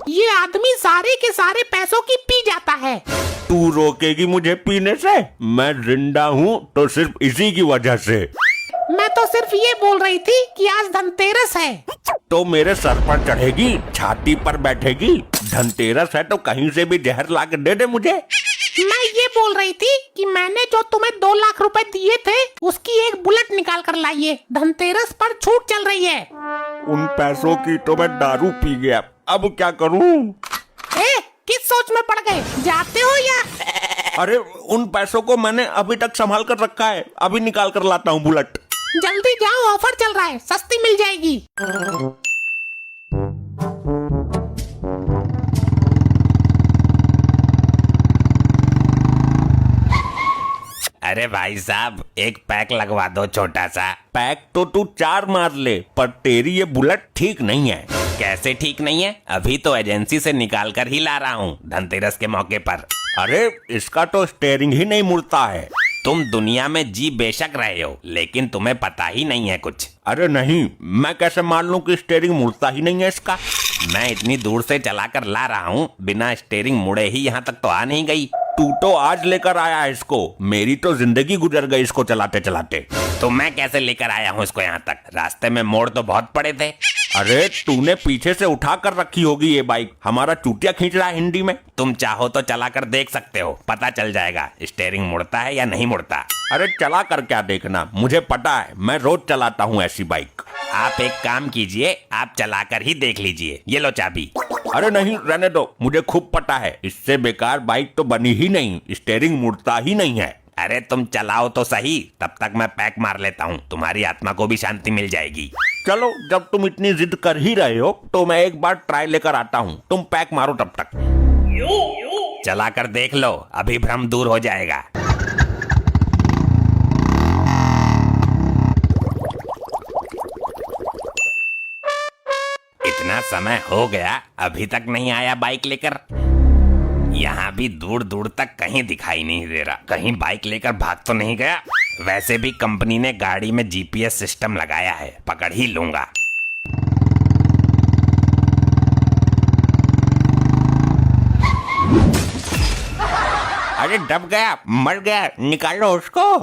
ये आदमी सारे के सारे पैसों की पी जाता है। तू रोकेगी मुझे पीने से? मैं जिंदा हूँ तो सिर्फ इसी की वजह से। मैं तो सिर्फ ये बोल रही थी कि आज धनतेरस है। तो मेरे सर पर चढ़ेगी, छाती पर बैठेगी। धनतेरस है तो कहीं से भी जहर ला के दे दे मुझे। मैं ये बोल रही थी कि मैंने जो तुम्हें 2 लाख रुपए दिए थे उसकी एक बुलेट निकाल कर लाइए, धनतेरस पर छूट चल रही है। उन पैसों की तो मैं दारू पी गया, अब क्या करूं? किस सोच में पड़ गए, जाते हो या? अरे उन पैसों को मैंने अभी तक संभाल कर रखा है, अभी निकाल कर लाता हूँ बुलेट। जल्दी जाओ, ऑफर चल रहा है, सस्ती मिल जाएगी। अरे भाई साहब, एक पैक लगवा दो छोटा सा। पैक तो तू 4 मार ले, पर तेरी ये बुलेट ठीक नहीं है। कैसे ठीक नहीं है? अभी तो एजेंसी से निकाल कर ही ला रहा हूँ धनतेरस के मौके पर। अरे इसका तो स्टेयरिंग ही नहीं मुड़ता है। तुम दुनिया में जी बेशक रहे हो, लेकिन तुम्हें पता ही नहीं है कुछ। अरे नहीं, मैं कैसे मान लूं कि स्टेयरिंग मुड़ता ही नहीं है इसका? मैं इतनी दूर से चलाकर ला रहा हूँ, बिना स्टेयरिंग मुड़े ही यहाँ तक तो आ नहीं गई। तू तो आज लेकर आया है इसको, मेरी तो जिंदगी गुजर गई इसको चलाते चलाते। तो मैं कैसे लेकर आया हूँ इसको यहाँ तक? रास्ते में मोड़ तो बहुत पड़े थे। अरे तूने पीछे से उठा कर रखी होगी ये बाइक, हमारा चूतिया खींच रहा है हिंदी में। तुम चाहो तो चला कर देख सकते हो, पता चल जाएगा स्टेयरिंग मुड़ता है या नहीं मुड़ता। अरे चला कर क्या देखना, मुझे पता है, मैं रोज चलाता हूँ ऐसी बाइक। आप एक काम कीजिए, आप चलाकर ही देख लीजिए, ये लो चाबी। अरे नहीं, रहने दो, मुझे खूब पता है, इससे बेकार बाइक तो बनी ही नहीं, स्टेयरिंग मुड़ता ही नहीं है। अरे तुम चलाओ तो सही, तब तक मैं पैक मार लेता हूँ, तुम्हारी आत्मा को भी शांति मिल जाएगी। चलो, जब तुम इतनी जिद कर ही रहे हो तो मैं एक बार ट्राई लेकर आता हूँ, तुम पैक मारो तब तक। चला कर देख लो, अभी भ्रम दूर हो जाएगा। इतना समय हो गया, अभी तक नहीं आया बाइक लेकर। यहाँ भी दूर दूर तक कहीं दिखाई नहीं दे रहा, कहीं बाइक लेकर भाग तो नहीं गया। वैसे भी कंपनी ने गाड़ी में जीपीएस सिस्टम लगाया है, पकड़ ही लूंगा। अरे दब गया, मर गया, निकालो उसको।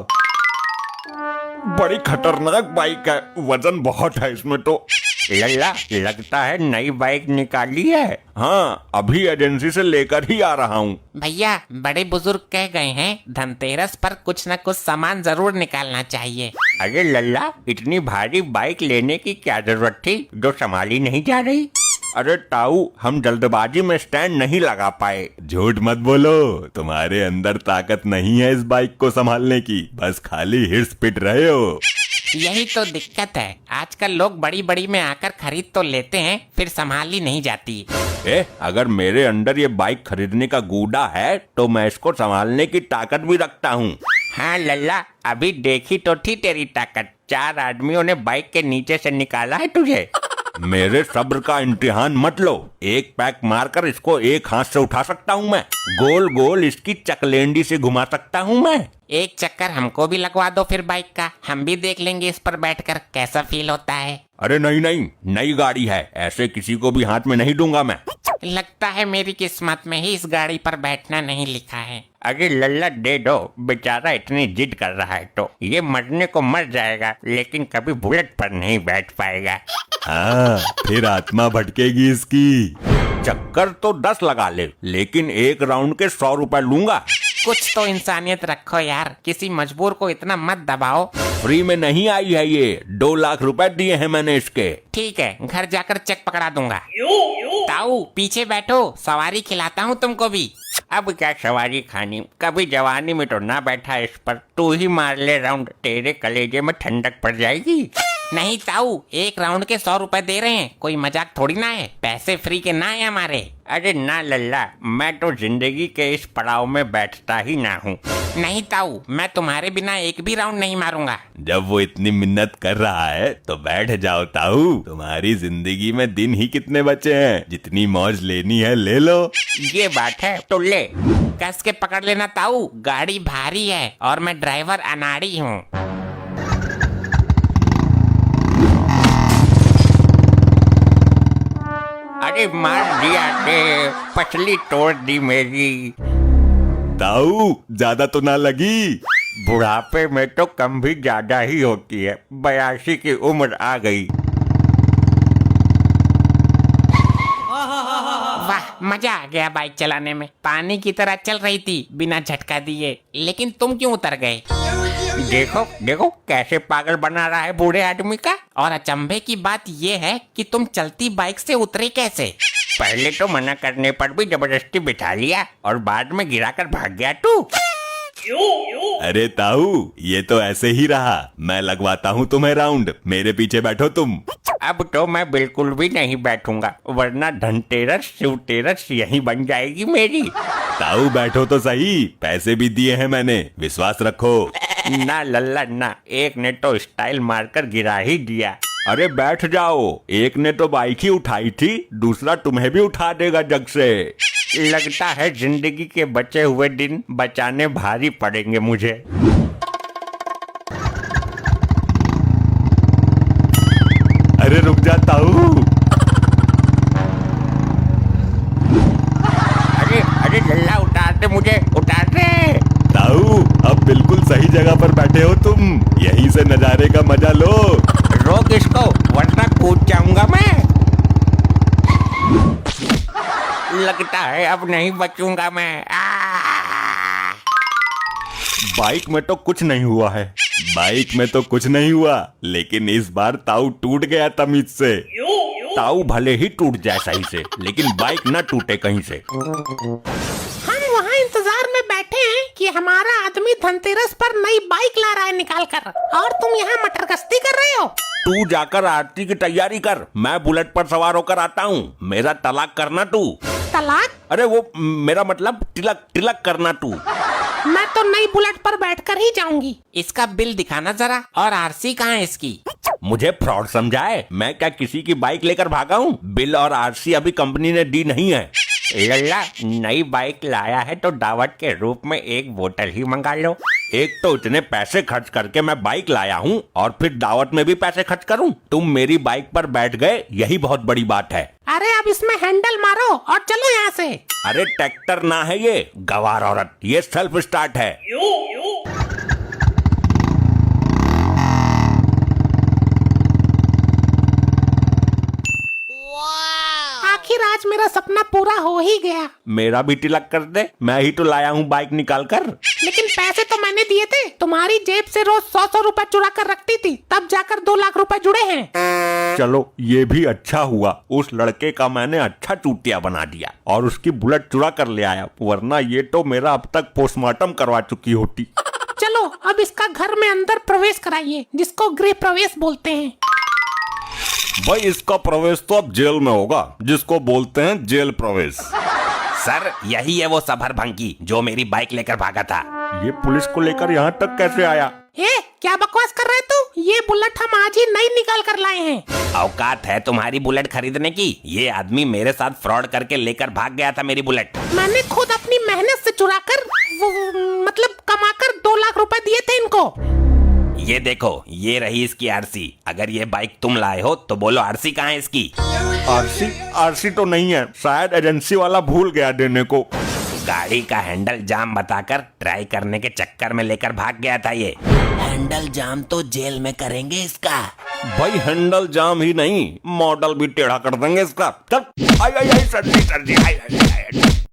बड़ी खतरनाक बाइक है, वजन बहुत है इसमें तो। लल्ला, लगता है नई बाइक निकाली है। हाँ, अभी एजेंसी से लेकर ही आ रहा हूँ। भैया, बड़े बुजुर्ग कह गए हैं धनतेरस पर कुछ न कुछ सामान जरूर निकालना चाहिए। अरे लल्ला, इतनी भारी बाइक लेने की क्या जरूरत थी जो संभाली नहीं जा रही? अरे ताऊ, हम जल्दबाजी में स्टैंड नहीं लगा पाए। झूठ मत बोलो, तुम्हारे अंदर ताकत नहीं है इस बाइक को संभालने की, बस खाली हिर्स पिट रहे हो। यही तो दिक्कत है, आजकल लोग बड़ी बड़ी में आकर खरीद तो लेते हैं, फिर संभाली नहीं जाती। अगर मेरे अंदर ये बाइक खरीदने का गूदा है तो मैं इसको संभालने की ताकत भी रखता हूँ। हाँ लल्ला, अभी देखी तो थी तेरी ताकत, 4 आदमियों ने बाइक के नीचे से निकाला है तुझे। मेरे सब्र का इम्तिहान मत लो, एक पैक मारकर इसको एक हाथ से उठा सकता हूँ मैं, गोल गोल इसकी चकलेंडी से घुमा सकता हूँ मैं। एक चक्कर हमको भी लगवा दो फिर बाइक का, हम भी देख लेंगे इस पर बैठकर कैसा फील होता है। अरे नहीं नहीं, नई गाड़ी है, ऐसे किसी को भी हाथ में नहीं दूंगा मैं। लगता है मेरी किस्मत में ही इस गाड़ी पर बैठना नहीं लिखा है। अरे लल्ला दे दो, बेचारा इतनी जिद कर रहा है तो ये मरने को मर जाएगा, लेकिन कभी बुलेट पर नहीं बैठ पाएगा। हाँ, फिर आत्मा भटकेगी इसकी। चक्कर तो 10 लगा ले, लेकिन एक राउंड के 100 रुपए लूंगा। कुछ तो इंसानियत रखो यार, किसी मजबूर को इतना मत दबाओ। फ्री में नहीं आई है ये, 2 लाख रुपए दिए हैं मैंने इसके। ठीक है, घर जाकर चेक पकड़ा दूंगा। ताऊ, पीछे बैठो, सवारी खिलाता हूँ तुमको भी। अब क्या सवारी खानी, कभी जवानी में तो ना बैठा इस पर, तू ही मार ले राउंड, तेरे कलेजे में ठंडक पड़ जाएगी। नहीं ताऊ, एक राउंड के 100 रुपए दे रहे हैं, कोई मजाक थोड़ी ना है, पैसे फ्री के ना है हमारे। अरे ना लल्ला, मैं तो जिंदगी के इस पड़ाव में बैठता ही ना हूँ। नहीं ताऊ, मैं तुम्हारे बिना एक भी राउंड नहीं मारूंगा। जब वो इतनी मिन्नत कर रहा है तो बैठ जाओ ताऊ, तुम्हारी जिंदगी में दिन ही कितने बचे हैं, जितनी मौज लेनी है ले लो। ये बात है तो ले, कस के पकड़ लेना ताऊ, गाड़ी भारी है और मैं ड्राइवर अनाड़ी हूँ। अरे मार दिया ने, पसली तोड़ दी मेरी। ताऊ ज्यादा तो ना लगी? बुढ़ापे में तो कम भी ज्यादा ही होती है, 82 की उम्र आ गई। वाह, मजा आ गया बाइक चलाने में। पानी की तरह चल रही थी बिना झटका दिए। लेकिन तुम क्यों उतर गए? देखो देखो कैसे पागल बना रहा है बूढ़े आदमी का। और अचंभे की बात ये है कि तुम चलती बाइक से उतरे कैसे? पहले तो मना करने पर भी जबरदस्ती बिठा लिया और बाद में गिराकर भाग गया तू। अरे ताऊ ये तो ऐसे ही रहा। मैं लगवाता हूँ तुम्हें राउंड, मेरे पीछे बैठो तुम। अब तो मैं बिल्कुल भी नहीं बैठूंगा, वरना धनतेरस शिवतेरस यही बन जाएगी मेरी। ताऊ बैठो तो सही, पैसे भी दिए हैं मैंने, विश्वास रखो। ना लल्ला ना, एक ने तो स्टाइल मारकर गिरा ही दिया। अरे बैठ जाओ, एक ने तो बाइक ही उठाई थी, दूसरा तुम्हें भी उठा देगा जग से। लगता है जिंदगी के बचे हुए दिन बचाने भारी पड़ेंगे मुझे। अरे रुक जा ताऊ। अरे अरे लल्ला उतार दे मुझे, उतार दे। ताऊ अब बिल्कुल सही जगह पर बैठे हो तुम, यहीं से नजारे का मजा लो। रोक इसको वरना कूद जाऊंगा मैं। लगता है अब नहीं बचूंगा मैं। बाइक में तो कुछ नहीं हुआ है, बाइक में तो कुछ नहीं हुआ, लेकिन इस बार ताऊ टूट गया तमीज से। ताऊ भले ही टूट जाए सही से, लेकिन बाइक न टूटे कहीं से। हम वहाँ इंतजार में बैठे हैं कि हमारा आदमी धनतेरस पर नई बाइक ला रहा है निकाल कर, और तुम यहाँ मटर गश्ती कर रहे हो। तू जाकर आरती की तैयारी कर, मैं बुलेट पर सवार होकर आता हूँ। मेरा तलाक करना तू। तलाक? अरे वो मेरा मतलब तिलक तिलक करना तू। मैं तो नई बुलेट पर बैठकर ही जाऊंगी। इसका बिल दिखाना जरा, और आरसी कहाँ है इसकी? मुझे फ्रॉड समझाए? मैं क्या किसी की बाइक लेकर भागा हूँ? बिल और आरसी अभी कंपनी ने दी नहीं है। लल्ला नई बाइक लाया है तो दावत के रूप में एक बोतल ही मंगा लो। एक तो इतने पैसे खर्च करके मैं बाइक लाया हूँ और फिर दावत में भी पैसे खर्च करूँ। तुम मेरी बाइक पर बैठ गए, यही बहुत बड़ी बात है। अरे अब इसमें हैंडल मारो और चलो यहाँ से। अरे ट्रैक्टर ना है ये, गवार औरत, ये सेल्फ स्टार्ट है। आखिर आज मेरा सपना पूरा हो ही गया। मेरा भी तिलक कर दे, मैं ही तो लाया हूँ बाइक निकाल कर। लेकिन पैसे तो मैंने दिए थे। तुम्हारी जेब से रोज 100 रुपए चुरा कर रखती थी, तब जाकर 2 लाख रुपए जुड़े हैं। चलो ये भी अच्छा हुआ, उस लड़के का मैंने अच्छा चूतिया बना दिया और उसकी बुलेट चुरा कर ले आया, वरना ये तो मेरा अब तक पोस्टमार्टम करवा चुकी होती। चलो अब इसका घर में अंदर प्रवेश कराइए, जिसको गृह प्रवेश बोलते हैं। भाई इसका प्रवेश तो अब जेल में होगा, जिसको बोलते हैं जेल प्रवेश। सर यही है वो सफर भंकी जो मेरी बाइक लेकर भागा था। ये पुलिस को लेकर यहाँ तक कैसे आया? क्या बकवास कर रहे तू? ये बुलेट हम आज ही नई निकाल कर लाए हैं। औकात है तुम्हारी बुलेट खरीदने की? ये आदमी मेरे साथ फ्रॉड करके लेकर भाग गया था मेरी बुलेट। मैंने खुद अपनी मेहनत से चुरा कर मतलब कमाकर 2 लाख रुपए दिए थे इनको। ये देखो, ये रही इसकी आरसी। अगर ये बाइक तुम लाए हो तो बोलो आरसी कहाँ है इसकी? आरसी तो नहीं है, शायद एजेंसी वाला भूल गया देने को। गाड़ी का हैंडल जाम बताकर ट्राई करने के चक्कर में लेकर भाग गया था ये। हैंडल जाम तो जेल में करेंगे इसका। भाई हैंडल जाम ही नहीं, मॉडल भी टेढ़ा कर देंगे इसका। चल आई आई आई सर्दी सर्दी आई, आई, आई, आई।